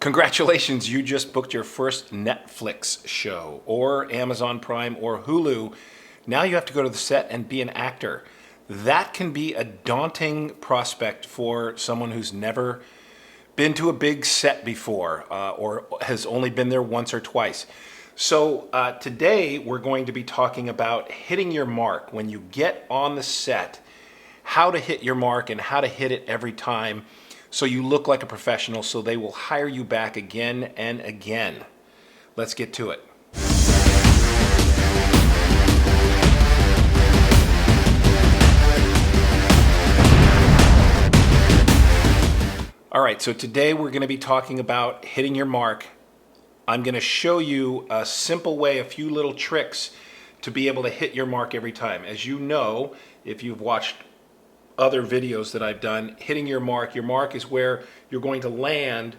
Congratulations, you just booked your first Netflix show or Amazon Prime or Hulu. Now you have to go to the set and be an actor. That can be a daunting prospect for someone who's never been to a big set before or has only been there once or twice. So today we're going to be talking about hitting your mark when you get on the set, how to hit your mark and how to hit it every time so you look like a professional so they will hire you back again and again. Let's get to it. All right, so today we're going to be talking about hitting your mark. I'm going to show you a simple way, a few little tricks to be able to hit your mark every time. As you know, if you've watched other videos that I've done, hitting your mark is where you're going to land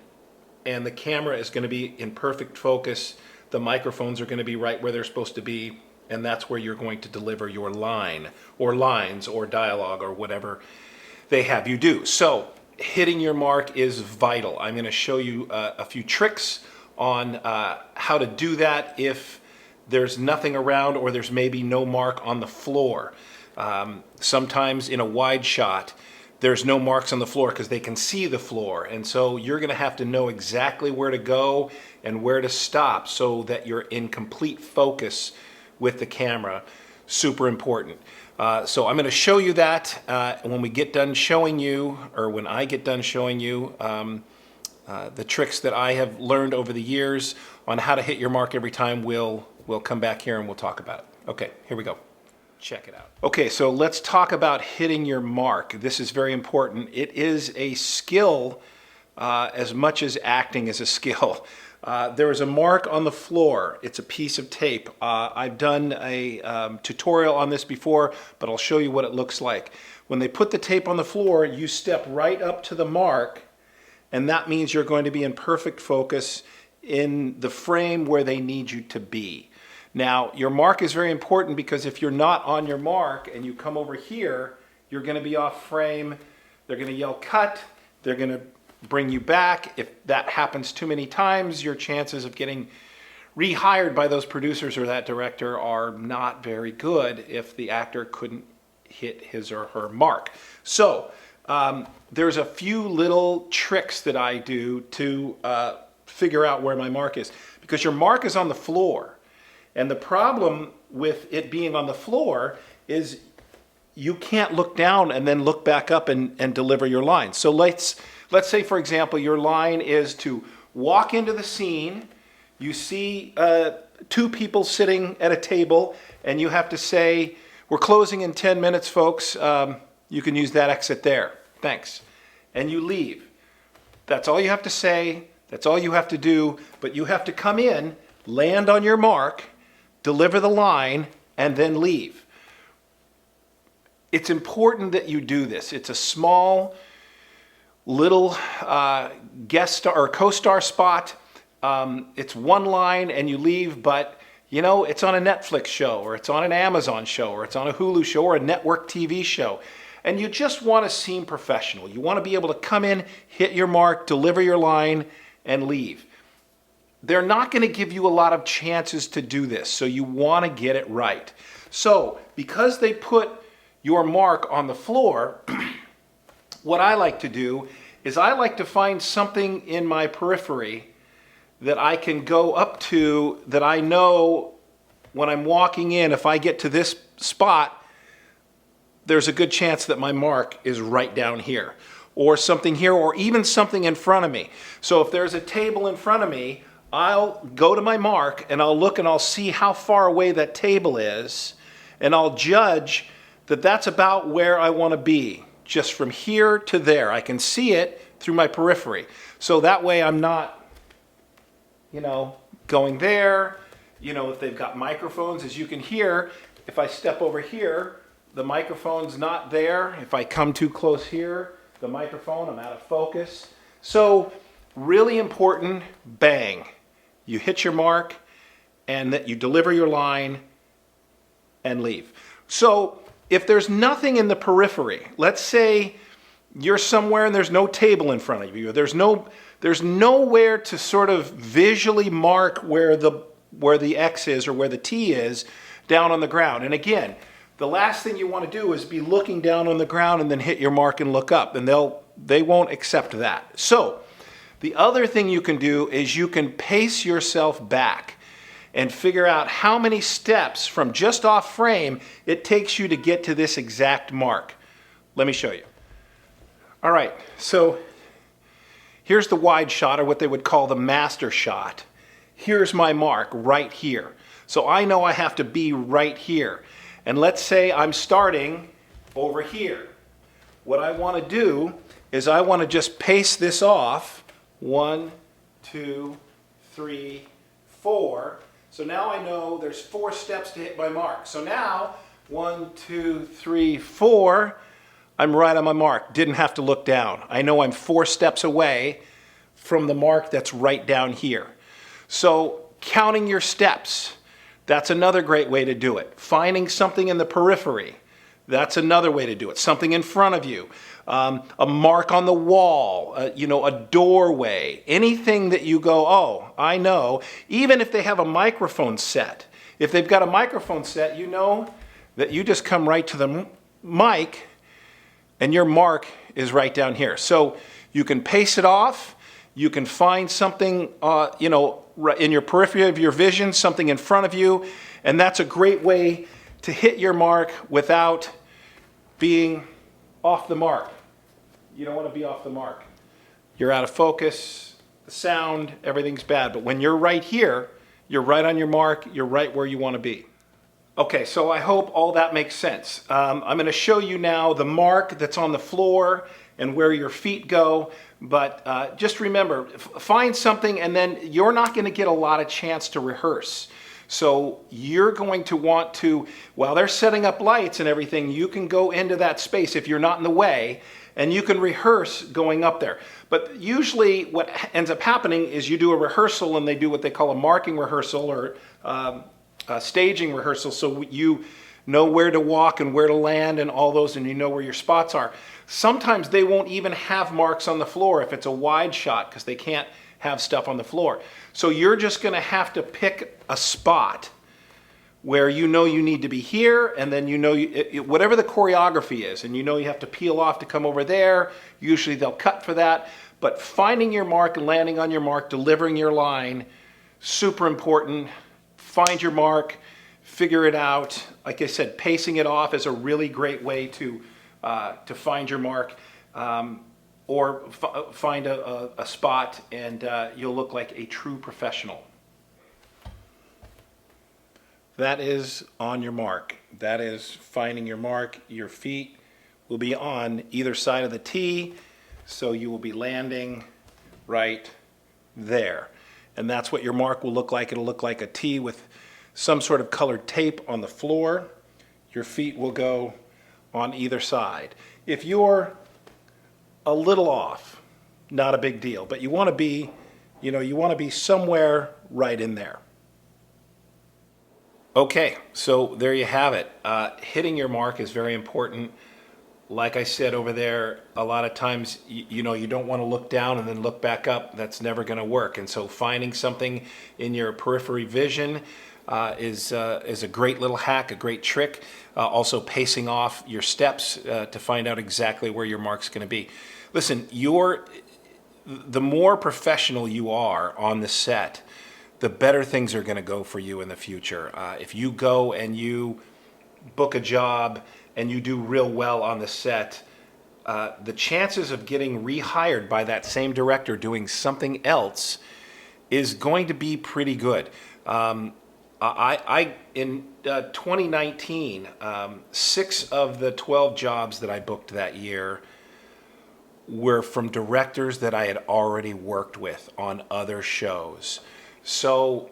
and the camera is going to be in perfect focus. The microphones are going to be right where they're supposed to be, and that's where you're going to deliver your line or lines or dialogue or whatever they have you do. So hitting your mark is vital. I'm going to show you a few tricks on how to do that if there's nothing around or there's maybe no mark on the floor. Sometimes in a wide shot, there's no marks on the floor because they can see the floor. And so you're going to have to know exactly where to go and where to stop so that you're in complete focus with the camera. Super important. So I'm going to show you that when we get done showing you, or when I get done showing you the tricks that I have learned over the years on how to hit your mark every time, we'll come back here and we'll talk about it. Okay, here we go. Check it out. Okay, so let's talk about hitting your mark. This is very important. It is a skill as much as acting is a skill. There is a mark on the floor. It's a piece of tape. I've done a tutorial on this before, but I'll show you what it looks like. When they put the tape on the floor, you step right up to the mark, and that means you're going to be in perfect focus in the frame where they need you to be. Now, your mark is very important because if you're not on your mark and you come over here, you're going to be off frame. They're going to yell cut. They're going to bring you back. If that happens too many times, your chances of getting rehired by those producers or that director are not very good if the actor couldn't hit his or her mark. So there's a few little tricks that I do to figure out where my mark is, because your mark is on the floor. And the problem with it being on the floor is you can't look down and then look back up and deliver your line. So let's say, for example, your line is to walk into the scene. You see two people sitting at a table, and you have to say, "We're closing in 10 minutes, folks. You can use that exit there. Thanks." And you leave. That's all you have to say. That's all you have to do. But you have to come in, land on your mark, deliver the line, and then leave. It's important that you do this. It's a small little guest star or co-star spot. It's one line and you leave, but you know, it's on a Netflix show, or it's on an Amazon show, or it's on a Hulu show, or a network TV show. And you just want to seem professional. You want to be able to come in, hit your mark, deliver your line, and leave. They're not going to give you a lot of chances to do this, so you want to get it right. So, because they put your mark on the floor, what I like to do is I like to find something in my periphery that I can go up to, that I know when I'm walking in, if I get to this spot, there's a good chance that my mark is right down here, or something here, or even something in front of me. So if there's a table in front of me, I'll go to my mark and I'll look and I'll see how far away that table is, and I'll judge that that's about where I want to be, just from here to there. I can see it through my periphery. So that way I'm not, going there. If they've got microphones, as you can hear, if I step over here, the microphone's not there. If I come too close here, the microphone, I'm out of focus. So really important, bang. You hit your mark, and that you deliver your line and leave. So if there's nothing in the periphery, let's say you're somewhere and there's no table in front of you, there's no there's nowhere to sort of visually mark where the X is or where the T is down on the ground. And again, the last thing you want to do is be looking down on the ground and then hit your mark and look up, and they won't accept that. So the other thing you can do is you can pace yourself back and figure out how many steps from just off frame it takes you to get to this exact mark. Let me show you. All right, so here's the wide shot, or what they would call the master shot. Here's my mark right here. So I know I have to be right here. And let's say I'm starting over here. What I want to do is I want to just pace this off. 1, 2, 3, 4. So now I know there's 4 steps to hit my mark. So now, 1, 2, 3, 4, I'm right on my mark. Didn't have to look down. I know I'm 4 steps away from the mark that's right down here. So counting your steps, that's another great way to do it. Finding something in the periphery, that's another way to do it. Something in front of you, a mark on the wall, a doorway, anything that you go, oh, I know. Even if they have a microphone set. If they've got a microphone set, you know that you just come right to the mic and your mark is right down here. So you can pace it off. You can find something, in your periphery of your vision, something in front of you, and that's a great way to hit your mark without being off the mark. You don't want to be off the mark. You're out of focus, the sound, everything's bad. But when you're right here, you're right on your mark, you're right where you want to be. Okay, so I hope all that makes sense. I'm going to show you now the mark that's on the floor and where your feet go. But just remember, find something, and then you're not going to get a lot of chance to rehearse. So you're going to want to, while they're setting up lights and everything, you can go into that space if you're not in the way, and you can rehearse going up there. But usually what ends up happening is you do a rehearsal, and they do what they call a marking rehearsal or a staging rehearsal, so you know where to walk and where to land and all those, and you know where your spots are. Sometimes they won't even have marks on the floor if it's a wide shot, because they can't have stuff on the floor. So you're just going to have to pick a spot where you know you need to be here, and then you know whatever the choreography is, and you know you have to peel off to come over there. Usually they'll cut for that. But finding your mark, landing on your mark, delivering your line, super important. Find your mark, figure it out. Like I said, pacing it off is a really great way to find your mark, or find a spot, and you'll look like a true professional. That is on your mark. That is finding your mark. Your feet will be on either side of the T, so you will be landing right there. And that's what your mark will look like. It'll look like a T with some sort of colored tape on the floor. Your feet will go on either side. If you're a little off, not a big deal, but you want to be somewhere right in there. Okay, so there you have it. Hitting your mark is very important. Like I said over there, a lot of times, you don't want to look down and then look back up. That's never going to work. And so finding something in your periphery vision is a great little hack, a great trick. Also pacing off your steps to find out exactly where your mark's going to be. Listen, the more professional you are on the set, the better things are going to go for you in the future. If you go and you book a job and you do real well on the set, the chances of getting rehired by that same director doing something else is going to be pretty good. In 2019, 6 of the 12 jobs that I booked that year were from directors that I had already worked with on other shows. So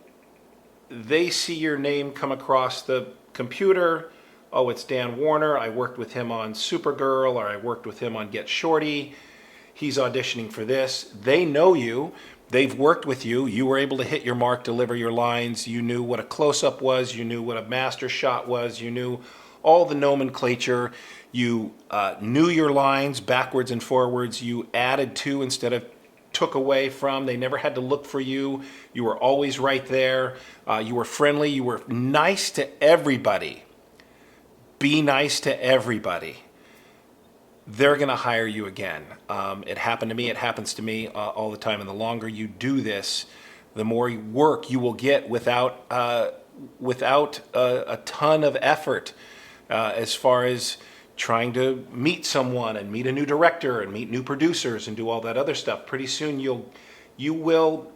they see your name come across the computer. Oh, it's Dan Warner. I worked with him on Supergirl, or I worked with him on Get Shorty. He's auditioning for this. They know you. They've worked with you. You were able to hit your mark, deliver your lines. You knew what a close-up was. You knew what a master shot was. You knew all the nomenclature. You knew your lines backwards and forwards. You added 2 instead of took away from. They never had to look for you. You were always right there. You were friendly. You were nice to everybody. Be nice to everybody. They're going to hire you again. It happened to me. It happens to me all the time. And the longer you do this, the more work you will get without a ton of effort as far as trying to meet someone and meet a new director and meet new producers and do all that other stuff. Pretty soon you will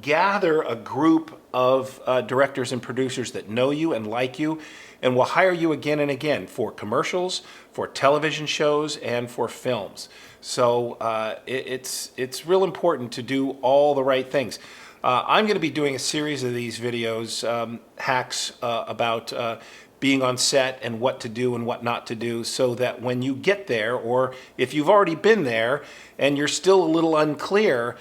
gather a group of directors and producers that know you and like you and will hire you again and again for commercials, for television shows, and for films. So it's real important to do all the right things. I'm going to be doing a series of these videos, hacks about being on set and what to do and what not to do, so that when you get there, or if you've already been there and you're still a little unclear,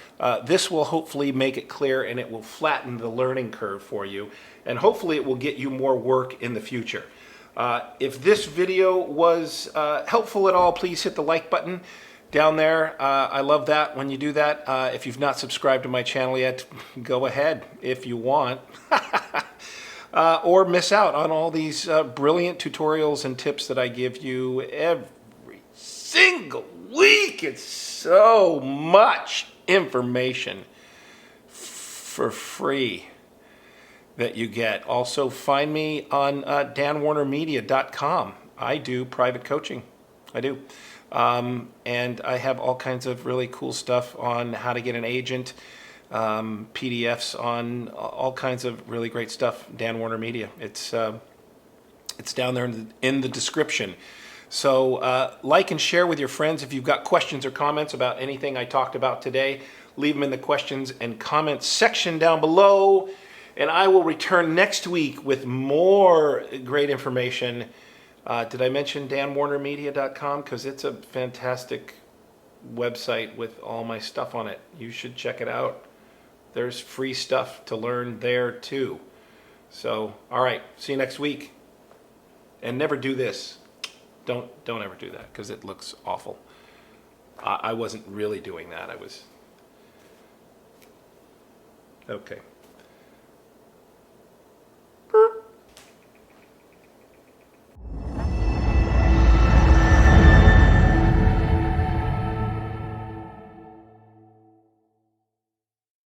this will hopefully make it clear, and it will flatten the learning curve for you, and hopefully it will get you more work in the future. If this video was helpful at all, please hit the like button down there. I love that when you do that. If you've not subscribed to my channel yet, go ahead if you want. Or miss out on all these brilliant tutorials and tips that I give you every single week. It's so much information for free that you get. Also, find me on danwarnermedia.com. I do private coaching. I do. And I have all kinds of really cool stuff on how to get an agent, PDFs on all kinds of really great stuff. Dan Warner Media. It's down there in the description. So like and share with your friends. If you've got questions or comments about anything I talked about today, leave them in the questions and comments section down below. And I will return next week with more great information. Did I mention danwarnermedia.com? Because it's a fantastic website with all my stuff on it. You should check it out. There's free stuff to learn there too. So, all right, see you next week. And never do this. Don't ever do that, because it looks awful. I wasn't really doing that. I was... Okay.